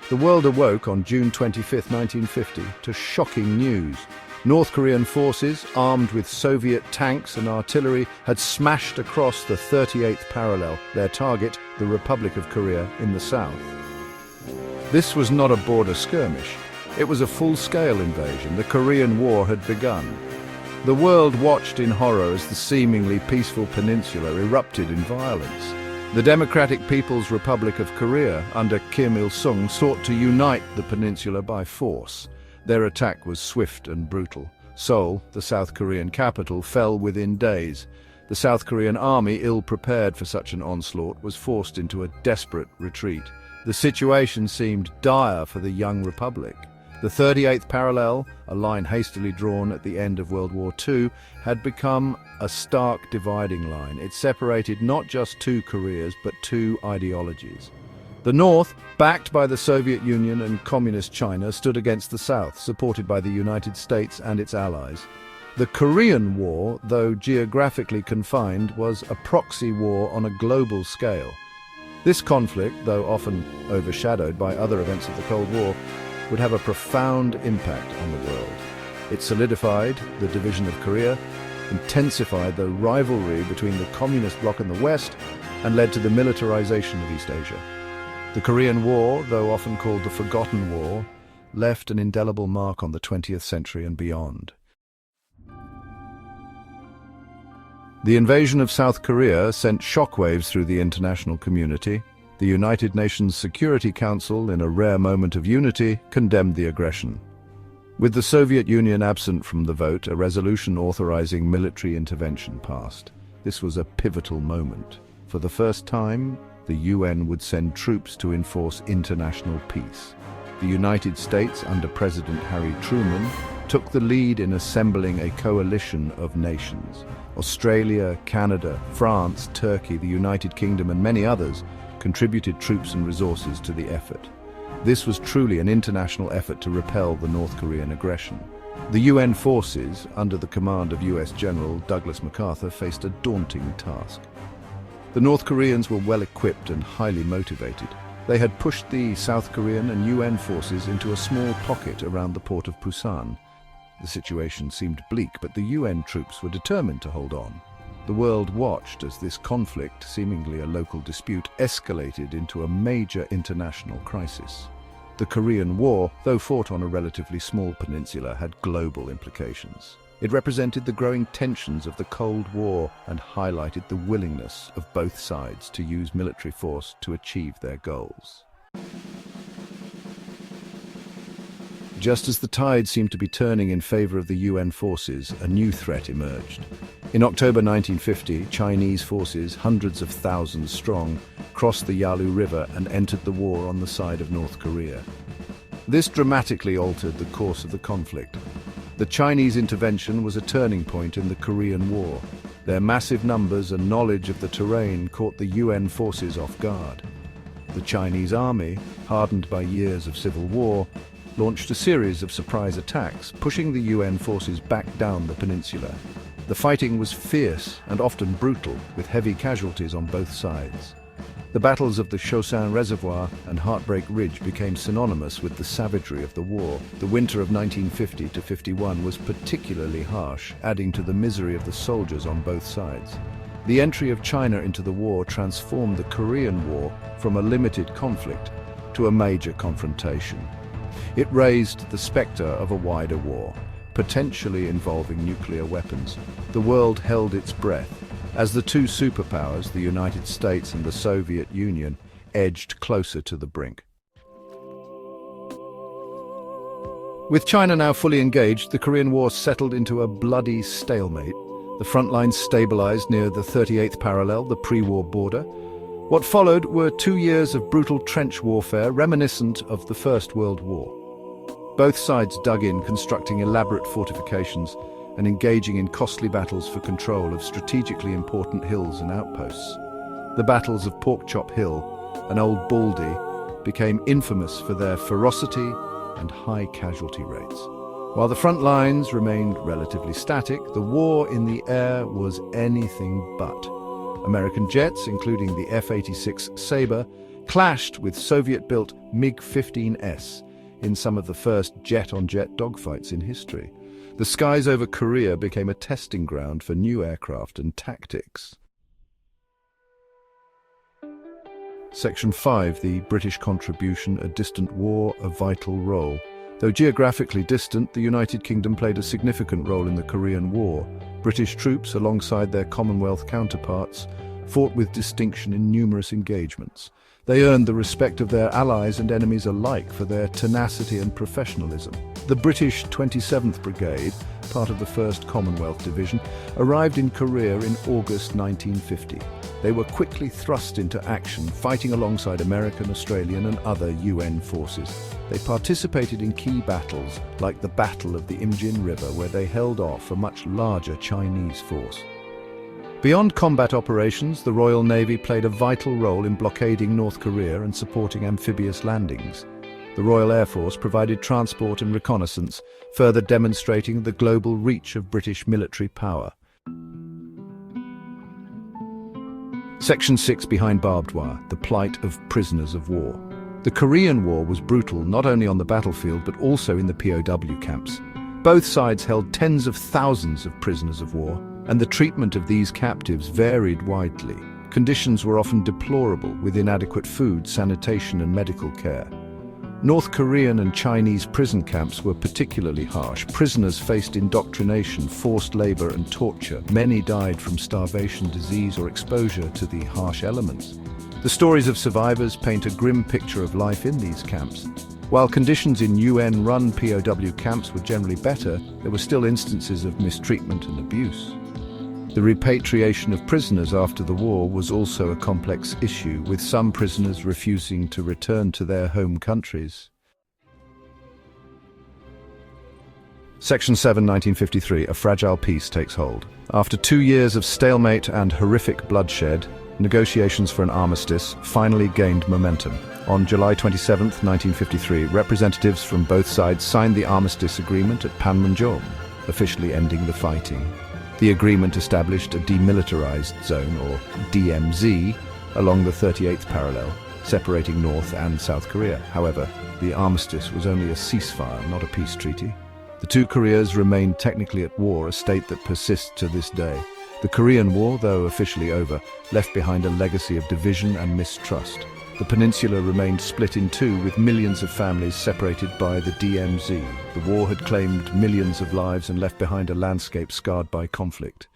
The world awoke on June 25, 1950, to shocking news. North Korean forces, armed with Soviet tanks and artillery, had smashed across the 38th parallel, their target, the Republic of Korea in the south. This was not a border skirmish. It was a full-scale invasion. The Korean War had begun. The world watched in horror as the seemingly peaceful peninsula erupted in violence. The Democratic People's Republic of Korea, under Kim Il-sung, sought to unite the peninsula by force. Their attack was swift and brutal. Seoul, the South Korean capital, fell within days. The South Korean army, ill-prepared for such an onslaught, was forced into a desperate retreat. The situation seemed dire for the young republic. The 38th parallel, a line hastily drawn at the end of World War II, had become a stark dividing line. It separated not just two Koreas, but two ideologies. The North, backed by the Soviet Union and Communist China, stood against the South, supported by the United States and its allies. The Korean War, though geographically confined, was a proxy war on a global scale. This conflict, though often overshadowed by other events of the Cold War, would have a profound impact on the world. It solidified the division of Korea, intensified the rivalry between the communist bloc in the West, and led to the militarization of East Asia. The Korean War, though often called the Forgotten War, left an indelible mark on the 20th century and beyond. The invasion of South Korea sent shockwaves through the international community. The United Nations Security Council, in a rare moment of unity, condemned the aggression. With the Soviet Union absent from the vote, a resolution authorizing military intervention passed. This was a pivotal moment. For the first time, the UN would send troops to enforce international peace. The United States, under President Harry Truman, took the lead in assembling a coalition of nations. Australia, Canada, France, Turkey, the United Kingdom, and many others contributed troops and resources to the effort. This was truly an international effort to repel the North Korean aggression. The UN forces, under the command of US General Douglas MacArthur, faced a daunting task. The North Koreans were well equipped and highly motivated. They had pushed the South Korean and UN forces into a small pocket around the port of Busan. The situation seemed bleak, but the UN troops were determined to hold on. The world watched as this conflict, seemingly a local dispute, escalated into a major international crisis. The Korean War, though fought on a relatively small peninsula, had global implications. It represented the growing tensions of the Cold War and highlighted the willingness of both sides to use military force to achieve their goals. Just as the tide seemed to be turning in favor of the UN forces, a new threat emerged. In October 1950, Chinese forces, hundreds of thousands strong, crossed the Yalu River and entered the war on the side of North Korea. This dramatically altered the course of the conflict. The Chinese intervention was a turning point in the Korean War. Their massive numbers and knowledge of the terrain caught the UN forces off guard. The Chinese army, hardened by years of civil war, launched a series of surprise attacks, pushing the UN forces back down the peninsula. The fighting was fierce and often brutal, with heavy casualties on both sides. The battles of the Chosin Reservoir and Heartbreak Ridge became synonymous with the savagery of the war. The winter of 1950 to 51 was particularly harsh, adding to the misery of the soldiers on both sides. The entry of China into the war transformed the Korean War from a limited conflict to a major confrontation. It raised the specter of a wider war, potentially involving nuclear weapons. The world held its breath as the two superpowers, the United States and the Soviet Union, edged closer to the brink. With China now fully engaged, the Korean War settled into a bloody stalemate. The front lines stabilized near the 38th parallel, the pre-war border. What followed were 2 years of brutal trench warfare reminiscent of the First World War. Both sides dug in, constructing elaborate fortifications and engaging in costly battles for control of strategically important hills and outposts. The battles of Porkchop Hill and Old Baldy became infamous for their ferocity and high casualty rates. While the front lines remained relatively static, the war in the air was anything but. American jets, including the F-86 Sabre, clashed with Soviet-built MiG-15S in some of the first jet-on-jet dogfights in history. The skies over Korea became a testing ground for new aircraft and tactics. Section 5. The British contribution, a distant war, a vital role. Though geographically distant, the United Kingdom played a significant role in the Korean War. British troops, alongside their Commonwealth counterparts, fought with distinction in numerous engagements. They earned the respect of their allies and enemies alike for their tenacity and professionalism. The British 27th Brigade, part of the 1st Commonwealth Division, arrived in Korea in August 1950. They were quickly thrust into action, fighting alongside American, Australian and other UN forces. They participated in key battles, like the Battle of the Imjin River, where they held off a much larger Chinese force. Beyond combat operations, the Royal Navy played a vital role in blockading North Korea and supporting amphibious landings. The Royal Air Force provided transport and reconnaissance, further demonstrating the global reach of British military power. Section 6. Behind barbed wire, the plight of prisoners of war. The Korean War was brutal not only on the battlefield but also in the POW camps. Both sides held tens of thousands of prisoners of war, and the treatment of these captives varied widely. Conditions were often deplorable, with inadequate food, sanitation and medical care. North Korean and Chinese prison camps were particularly harsh. Prisoners faced indoctrination, forced labor and torture. Many died from starvation, disease or exposure to the harsh elements. The stories of survivors paint a grim picture of life in these camps. While conditions in UN-run POW camps were generally better, there were still instances of mistreatment and abuse. The repatriation of prisoners after the war was also a complex issue, with some prisoners refusing to return to their home countries. Section 7, 1953. A fragile peace takes hold. After 2 years of stalemate and horrific bloodshed, negotiations for an armistice finally gained momentum. On July 27, 1953, representatives from both sides signed the armistice agreement at Panmunjom, officially ending the fighting. The agreement established a demilitarized zone, or DMZ, along the 38th parallel, separating North and South Korea. However, the armistice was only a ceasefire, not a peace treaty. The two Koreas remained technically at war, a state that persists to this day. The Korean War, though officially over, left behind a legacy of division and mistrust. The peninsula remained split in two, with millions of families separated by the DMZ. The war had claimed millions of lives and left behind a landscape scarred by conflict.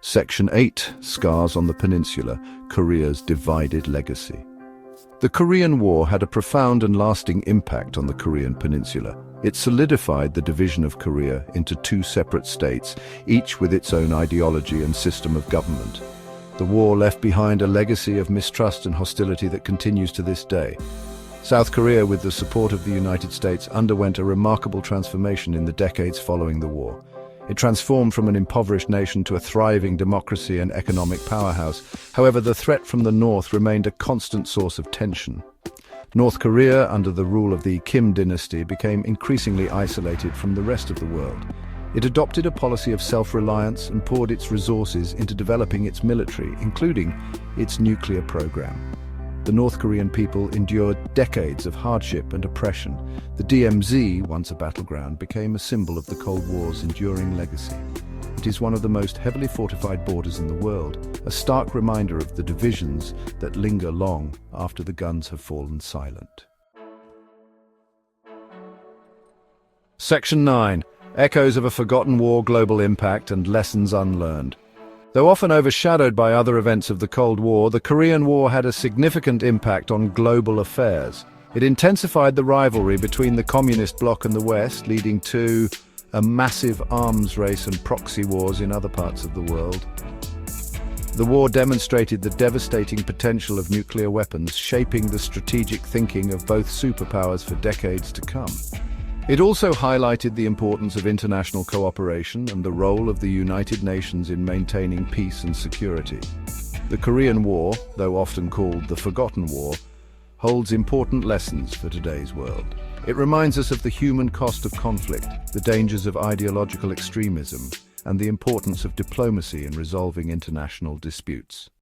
Section 8. Scars on the Peninsula, Korea's divided legacy. The Korean War had a profound and lasting impact on the Korean peninsula. It solidified the division of Korea into two separate states, each with its own ideology and system of government. The war left behind a legacy of mistrust and hostility that continues to this day. South Korea, with the support of the United States, underwent a remarkable transformation in the decades following the war. It transformed from an impoverished nation to a thriving democracy and economic powerhouse. However, the threat from the North remained a constant source of tension. North Korea, under the rule of the Kim dynasty, became increasingly isolated from the rest of the world. It adopted a policy of self-reliance and poured its resources into developing its military, including its nuclear program. The North Korean people endured decades of hardship and oppression. The DMZ, once a battleground, became a symbol of the Cold War's enduring legacy. It is one of the most heavily fortified borders in the world, a stark reminder of the divisions that linger long after the guns have fallen silent. Section 9. Echoes of a Forgotten War, Global Impact and Lessons Unlearned. Though often overshadowed by other events of the Cold War, the Korean War had a significant impact on global affairs. It intensified the rivalry between the communist bloc and the West, leading to a massive arms race and proxy wars in other parts of the world. The war demonstrated the devastating potential of nuclear weapons, shaping the strategic thinking of both superpowers for decades to come. It also highlighted the importance of international cooperation and the role of the United Nations in maintaining peace and security. The Korean War, though often called the Forgotten War, holds important lessons for today's world. It reminds us of the human cost of conflict, the dangers of ideological extremism, and the importance of diplomacy in resolving international disputes.